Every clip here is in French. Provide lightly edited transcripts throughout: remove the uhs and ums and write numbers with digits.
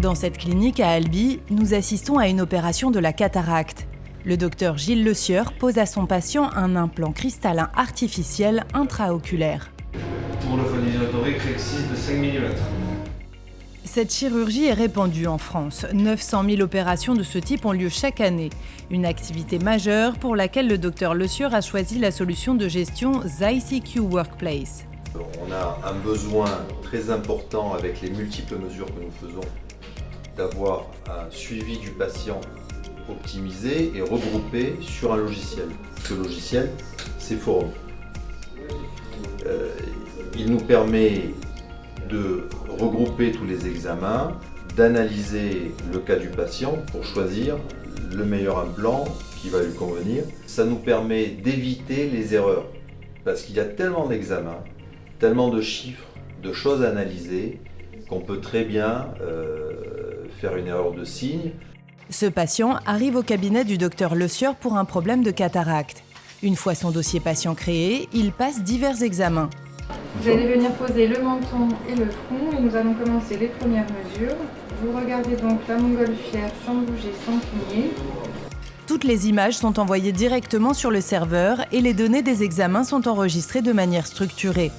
Dans cette clinique à Albi, nous assistons à une opération de la cataracte. Le docteur Gilles Le Sieur pose à son patient un implant cristallin artificiel intraoculaire. Pour le phonisiotorique Rexis de 5 mm. Cette chirurgie est répandue en France. 900 000 opérations de ce type ont lieu chaque année. Une activité majeure pour laquelle le docteur Le Sieur a choisi la solution de gestion ZyCQ Workplace. On a un besoin très important avec les multiples mesures que nous faisons d'avoir un suivi du patient optimisé et regroupé sur un logiciel. Ce logiciel, c'est Forum. Il nous permet de regrouper tous les examens, d'analyser le cas du patient pour choisir le meilleur implant qui va lui convenir. Ça nous permet d'éviter les erreurs parce qu'il y a tellement d'examens, tellement de chiffres, de choses à analyser qu'on peut très bien faire une erreur de signe. Ce patient arrive au cabinet du docteur Le Sieur pour un problème de cataracte. Une fois son dossier patient créé, il passe divers examens. Vous allez venir poser le menton et le front et nous allons commencer les premières mesures. Vous regardez donc la montgolfière sans bouger, sans cligner. Toutes les images sont envoyées directement sur le serveur et les données des examens sont enregistrées de manière structurée.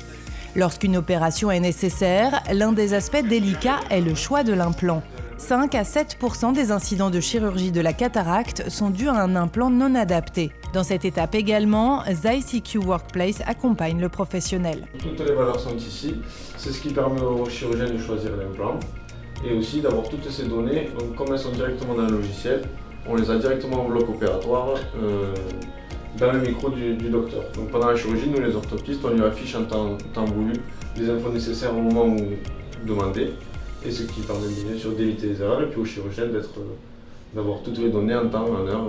Lorsqu'une opération est nécessaire, l'un des aspects délicats est le choix de l'implant. 5 à 7% des incidents de chirurgie de la cataracte sont dus à un implant non adapté. Dans cette étape également, ZyCQ Workplace accompagne le professionnel. Toutes les valeurs sont ici, c'est ce qui permet au chirurgien de choisir l'implant et aussi d'avoir toutes ces données. Donc, comme elles sont directement dans le logiciel, on les a directement au bloc opératoire dans le micro du docteur. Donc pendant la chirurgie, nous les orthoptistes, on lui affiche en temps voulu les infos nécessaires au moment où demandé. Et ce qui permet bien sûr d'éviter les erreurs et puis au chirurgien d'avoir toutes les données en temps, en heure,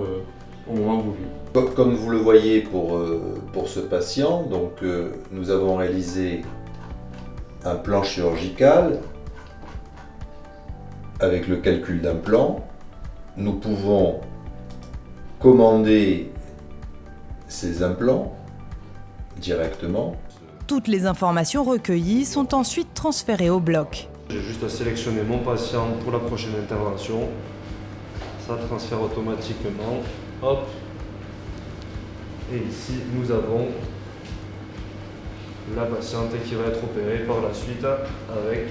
au moment voulu. Comme vous le voyez pour ce patient, donc, nous avons réalisé un plan chirurgical avec le calcul d'un plan. Nous pouvons commander ces implants directement. Toutes les informations recueillies sont ensuite transférées au bloc. J'ai juste à sélectionner mon patient pour la prochaine intervention. Ça transfère automatiquement. Hop. Et ici, nous avons la patiente qui va être opérée par la suite avec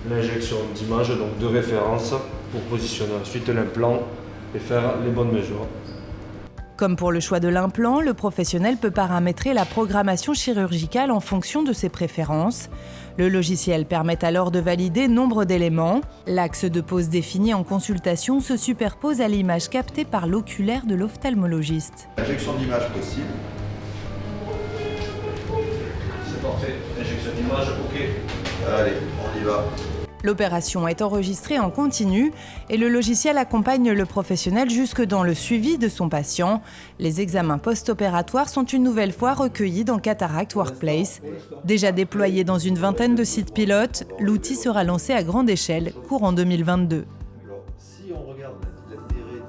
l'injection d'images, donc de référence, pour positionner ensuite l'implant et faire les bonnes mesures. Comme pour le choix de l'implant, le professionnel peut paramétrer la programmation chirurgicale en fonction de ses préférences. Le logiciel permet alors de valider nombre d'éléments. L'axe de pose défini en consultation se superpose à l'image captée par l'oculaire de l'ophtalmologiste. Injection d'image possible. C'est parfait, injection d'image, ok. Allez, on y va. L'opération est enregistrée en continu et le logiciel accompagne le professionnel jusque dans le suivi de son patient. Les examens post-opératoires sont une nouvelle fois recueillis dans Cataract Workplace. Déjà déployé dans une vingtaine de sites pilotes, l'outil sera lancé à grande échelle, courant 2022. Alors, si on regarde l'intérêt